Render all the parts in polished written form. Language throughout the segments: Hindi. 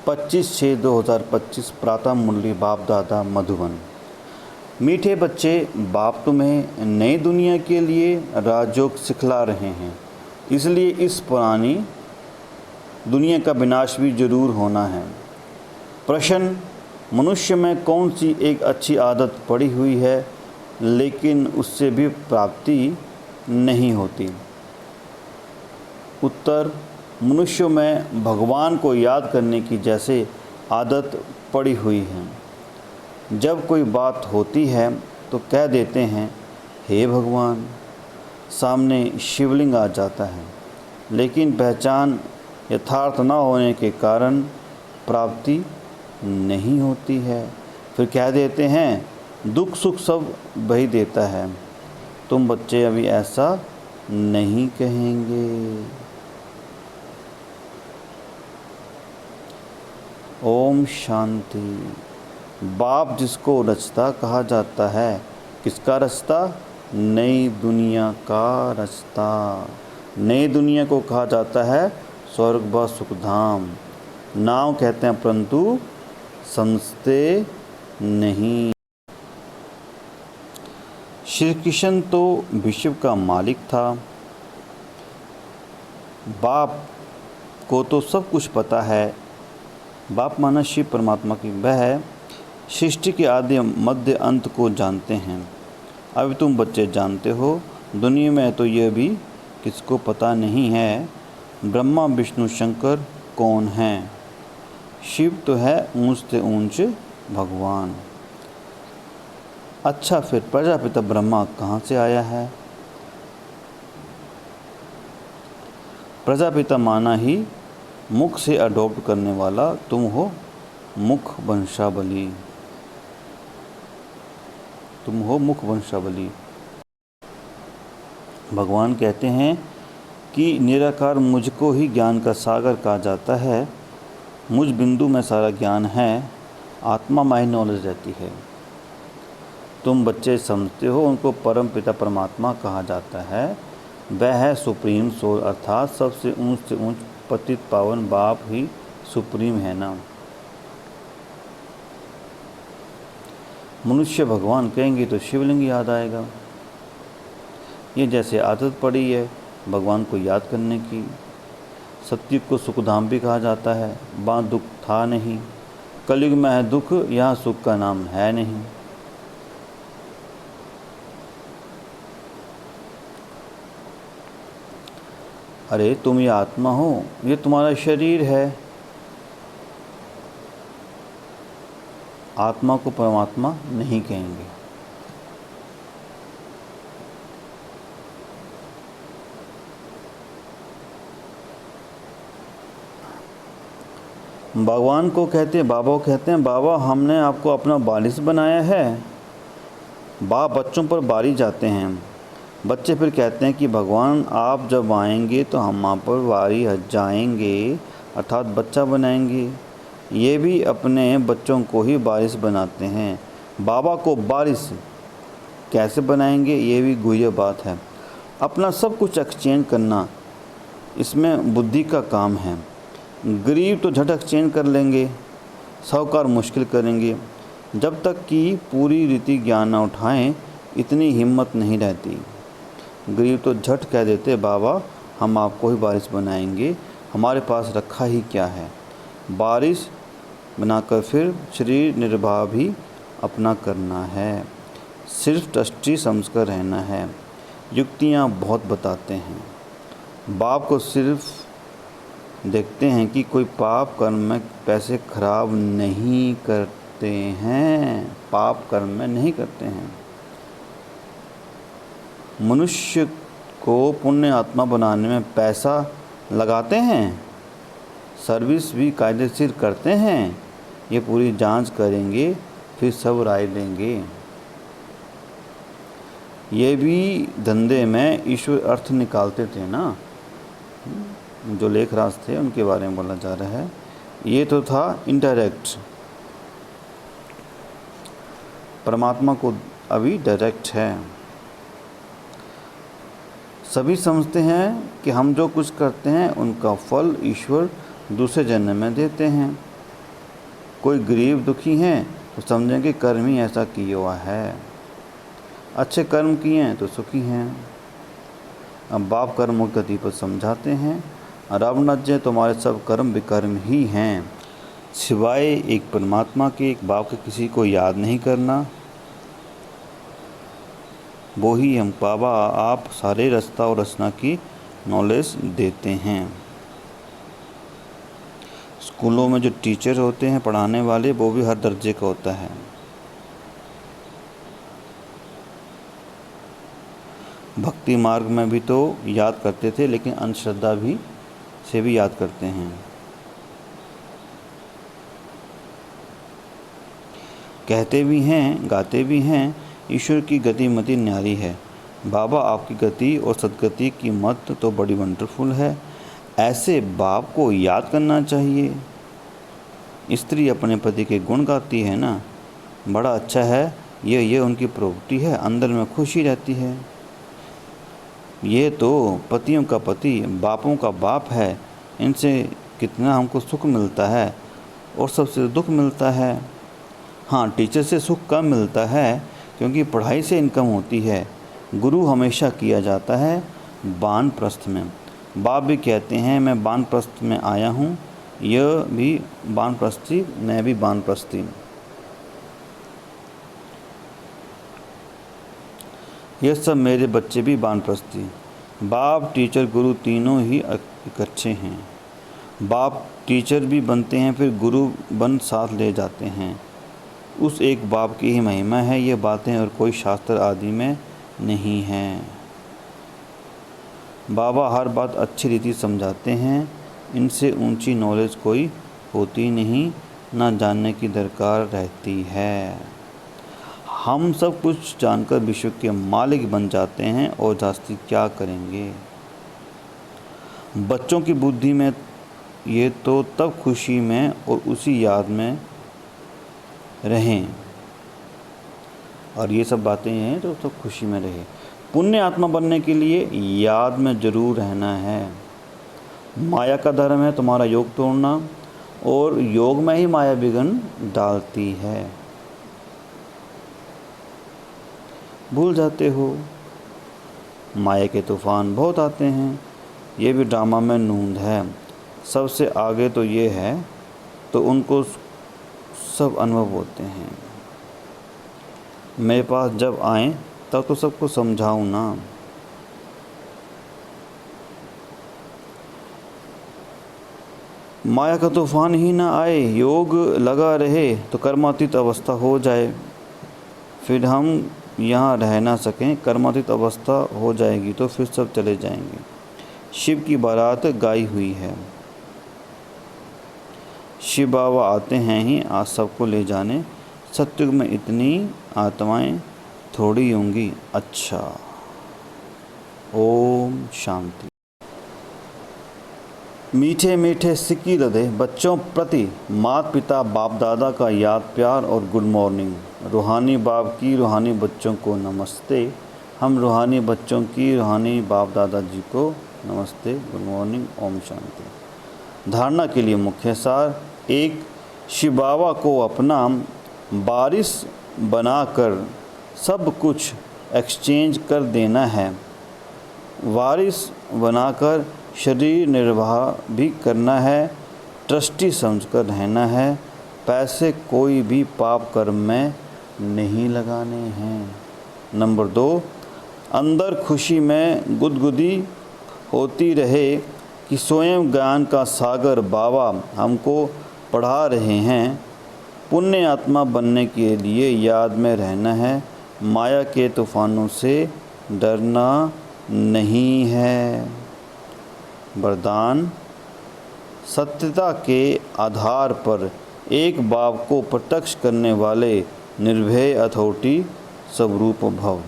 25/6/2025 प्रातः मुरली बाप दादा मधुबन। मीठे बच्चे, बाप तुम्हें नई दुनिया के लिए राजयोग सिखला रहे हैं, इसलिए इस पुरानी दुनिया का विनाश भी जरूर होना है। प्रश्न: मनुष्य में कौन सी एक अच्छी आदत पड़ी हुई है लेकिन उससे भी प्राप्ति नहीं होती? उत्तर: मनुष्यों में भगवान को याद करने की जैसे आदत पड़ी हुई है। जब कोई बात होती है तो कह देते हैं, हे भगवान। सामने शिवलिंग आ जाता है, लेकिन पहचान यथार्थ न होने के कारण प्राप्ति नहीं होती है। फिर कह देते हैं, दुख सुख सब वही देता है। तुम बच्चे अभी ऐसा नहीं कहेंगे। ओम शांति। बाप जिसको रचता कहा जाता है, किसका रास्ता? नई दुनिया का रास्ता। नई दुनिया को कहा जाता है स्वर्ग व सुखधाम। नाम कहते हैं परंतु समझते नहीं। श्री कृष्ण तो विश्व का मालिक था। बाप को तो सब कुछ पता है। बाप माना शिव परमात्मा की, वह सृष्टि के आदि मध्य अंत को जानते हैं। अभी तुम बच्चे जानते हो। दुनिया में तो यह भी किसको पता नहीं है, ब्रह्मा विष्णु शंकर कौन हैं। शिव तो है ऊंच से ऊंच भगवान। अच्छा, फिर प्रजापिता ब्रह्मा कहाँ से आया है? प्रजापिता माना ही मुख से अडॉप्ट करने वाला तुम हो। मुख वंशावली। तुम हो मुख वंशावली। भगवान कहते हैं कि निराकार मुझको ही ज्ञान का सागर कहा जाता है। मुझ बिंदु में सारा ज्ञान है। आत्मा माई नॉलेज रहती है। तुम बच्चे समझते हो, उनको परम पिता परमात्मा कहा जाता है। वह है सुप्रीम सोल, अर्थात सबसे ऊंच से ऊंच पतित पावन बाप ही सुप्रीम है ना। मनुष्य भगवान कहेंगे तो शिवलिंग याद आएगा। ये जैसे आदत पड़ी है भगवान को याद करने की। सतयुग को सुखधाम भी कहा जाता है। वहाँ दुख था नहीं। कलयुग में है दुख, यहाँ सुख का नाम है नहीं। अरे तुम ये आत्मा हो, ये तुम्हारा शरीर है। आत्मा को परमात्मा नहीं कहेंगे। भगवान को कहते हैं, बाबा को कहते हैं, बाबा हमने आपको अपना वारिस बनाया है। बाप बच्चों पर बारी जाते हैं। बच्चे फिर कहते हैं कि भगवान आप जब आएंगे तो हम आप पर वारी जाएंगे, अर्थात बच्चा बनाएंगे। ये भी अपने बच्चों को ही वारिस बनाते हैं। बाबा को वारिस कैसे बनाएंगे, ये भी गुह्य बात है। अपना सब कुछ एक्सचेंज करना, इसमें बुद्धि का काम है। गरीब तो झट एक्सचेंज कर लेंगे, साहूकार मुश्किल करेंगे। जब तक कि पूरी रीति ज्ञान न उठाएं, इतनी हिम्मत नहीं रहती। गरीब तो झट कह देते, बाबा हम आपको ही वारिस बनाएंगे, हमारे पास रखा ही क्या है। वारिस बनाकर फिर शरीर निर्वाह भी अपना करना है। सिर्फ ट्रस्टी समझकर रहना है। युक्तियाँ बहुत बताते हैं। बाप को सिर्फ देखते हैं कि कोई पाप कर्म में पैसे खराब नहीं करते हैं। पाप कर्म में नहीं करते हैं। मनुष्य को पुण्य आत्मा बनाने में पैसा लगाते हैं, सर्विस भी कायदेशीर करते हैं। ये पूरी जांच करेंगे, फिर सब राय लेंगे। ये भी धंधे में ईश्वर अर्थ निकालते थे ना, जो लेखराज थे उनके बारे में बोला जा रहा है। ये तो था इनडायरेक्ट। परमात्मा को अभी डायरेक्ट है। सभी समझते हैं कि हम जो कुछ करते हैं उनका फल ईश्वर दूसरे जन्म में देते हैं। कोई गरीब दुखी हैं तो समझें कि कर्म ही ऐसा किया हुआ है। अच्छे कर्म किए हैं तो सुखी हैं। अब बाप कर्म और गति पर समझाते हैं, रब न जाए तुम्हारे सब कर्म विकर्म ही हैं, सिवाय एक परमात्मा के, एक बाप के किसी को याद नहीं करना। वो ही हम बाबा आप सारे रास्ता और रचना की नॉलेज देते हैं। स्कूलों में जो टीचर होते हैं पढ़ाने वाले, वो भी हर दर्जे का होता है। भक्ति मार्ग में भी तो याद करते थे, लेकिन अंधश्रद्धा भी से भी याद करते हैं। कहते भी हैं, गाते भी हैं, ईश्वर की गति मति न्यारी है। बाबा आपकी गति और सदगति की मत तो बड़ी वंडरफुल है। ऐसे बाप को याद करना चाहिए। स्त्री अपने पति के गुण गाती है ना, बड़ा अच्छा है, ये उनकी प्रॉपर्टी है, अंदर में खुशी रहती है। ये तो पतियों का पति, बापों का बाप है, इनसे कितना हमको सुख मिलता है और सबसे दुख मिलता है। हाँ, टीचर से सुख कम मिलता है क्योंकि पढ़ाई से इनकम होती है। गुरु हमेशा किया जाता है वानप्रस्थ में। बाप भी कहते हैं मैं वानप्रस्थ में आया हूँ, यह भी वानप्रस्थी, मैं भी वानप्रस्थी। यह सब मेरे बच्चे भी वानप्रस्थी। बाप टीचर गुरु तीनों ही इकट्ठे हैं। बाप टीचर भी बनते हैं, फिर गुरु बन साथ ले जाते हैं। उस एक बाप की ही महिमा है ये बातें, और कोई शास्त्र आदि में नहीं है। बाबा हर बात अच्छी रीति समझाते हैं। इनसे ऊंची नॉलेज कोई होती नहीं, ना जानने की दरकार रहती है। हम सब कुछ जानकर विश्व के मालिक बन जाते हैं और जास्ती क्या करेंगे। बच्चों की बुद्धि में ये तो तब खुशी में और उसी याद में रहें, और ये सब बातें हैं तो सब खुशी में रहे। पुण्य आत्मा बनने के लिए याद में जरूर रहना है। माया का धर्म है तुम्हारा योग तोड़ना, और योग में ही माया विघ्न डालती है। भूल जाते हो, माया के तूफान बहुत आते हैं। ये भी ड्रामा में नूंद है। सबसे आगे तो ये है, तो उनको सब अनुभव होते हैं। मेरे पास जब आए तब तो सबको समझाऊं ना। माया का तूफान ही ना आए, योग लगा रहे तो कर्मातीत अवस्था हो जाए, फिर हम यहाँ रह ना सकें। कर्मातीत अवस्था हो जाएगी तो फिर सब चले जाएंगे। शिव की बारात गाई हुई है। शिव बाबा आते हैं ही आज सबको ले जाने। सत्युग में इतनी आत्माएं थोड़ी होंगी। अच्छा, ओम शांति। मीठे मीठे सिक्की हृदय बच्चों प्रति माता पिता बाप दादा का याद प्यार और गुड मॉर्निंग। रूहानी बाप की रूहानी बच्चों को नमस्ते। हम रूहानी बच्चों की रूहानी बाप दादा जी को नमस्ते, गुड मॉर्निंग, ओम शांति। धारणा के लिए मुख्य सार। 1, शिव बाबा को अपना वारिस बनाकर सब कुछ एक्सचेंज कर देना है। वारिस बनाकर शरीर निर्वाह भी करना है। ट्रस्टी समझकर रहना है। पैसे कोई भी पाप कर्म में नहीं लगाने हैं। नंबर 2, अंदर खुशी में गुदगुदी होती रहे कि स्वयं ज्ञान का सागर बाबा हमको पढ़ा रहे हैं। पुण्य आत्मा बनने के लिए याद में रहना है। माया के तूफानों से डरना नहीं है। वरदान, सत्यता के आधार पर एक बाप को प्रत्यक्ष करने वाले निर्भय अथॉरिटी स्वरूप भव।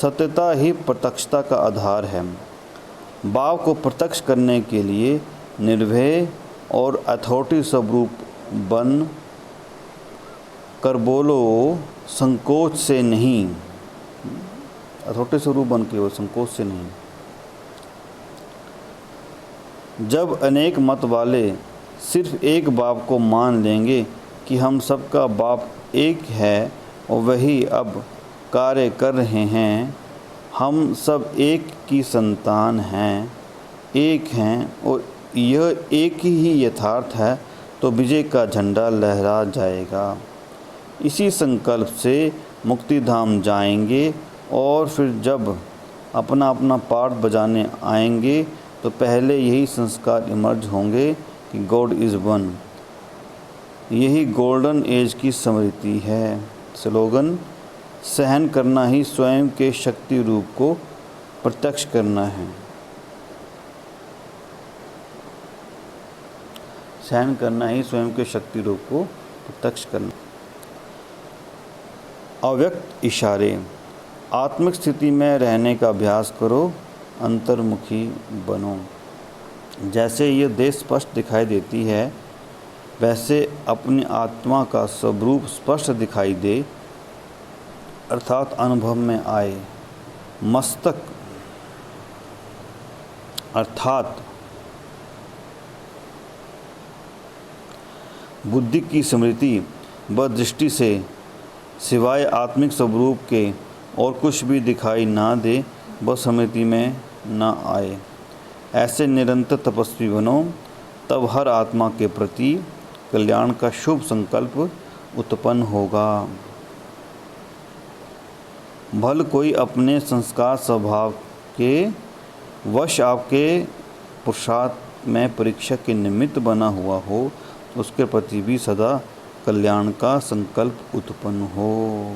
सत्यता ही प्रत्यक्षता का आधार है। बाप को प्रत्यक्ष करने के लिए निर्भय और अथॉरिटी स्वरूप बन कर बोलो, संकोच से नहीं। अथॉरिटी स्वरूप बन के वो संकोच से नहीं। जब अनेक मत वाले सिर्फ एक बाप को मान लेंगे कि हम सबका बाप एक है और वही अब कार्य कर रहे हैं, हम सब एक की संतान हैं, एक हैं और यह एक ही यथार्थ है, तो विजय का झंडा लहरा जाएगा। इसी संकल्प से मुक्तिधाम जाएंगे और फिर जब अपना अपना पार्ट बजाने आएंगे तो पहले यही संस्कार इमर्ज होंगे कि गॉड इज़ वन। यही गोल्डन एज की स्मृति है। स्लोगन: सहन करना ही स्वयं के शक्ति रूप को प्रत्यक्ष करना है। सहन करना ही स्वयं के शक्ति रूप को प्रत्यक्ष करना। अव्यक्त इशारे: आत्मिक स्थिति में रहने का अभ्यास करो, अंतर्मुखी बनो। जैसे ये देह स्पष्ट दिखाई देती है, वैसे अपनी आत्मा का स्वरूप स्पष्ट दिखाई दे, अर्थात अनुभव में आए। मस्तक अर्थात बुद्धि की स्मृति व दृष्टि से सिवाय आत्मिक स्वरूप के और कुछ भी दिखाई ना दे व स्मृति में ना आए। ऐसे निरंतर तपस्वी बनो, तब हर आत्मा के प्रति कल्याण का शुभ संकल्प उत्पन्न होगा। भल कोई अपने संस्कार स्वभाव के वश आपके पुरुषार्थ में परीक्षा के निमित्त बना हुआ हो, उसके प्रति भी सदा कल्याण का संकल्प उत्पन्न हो।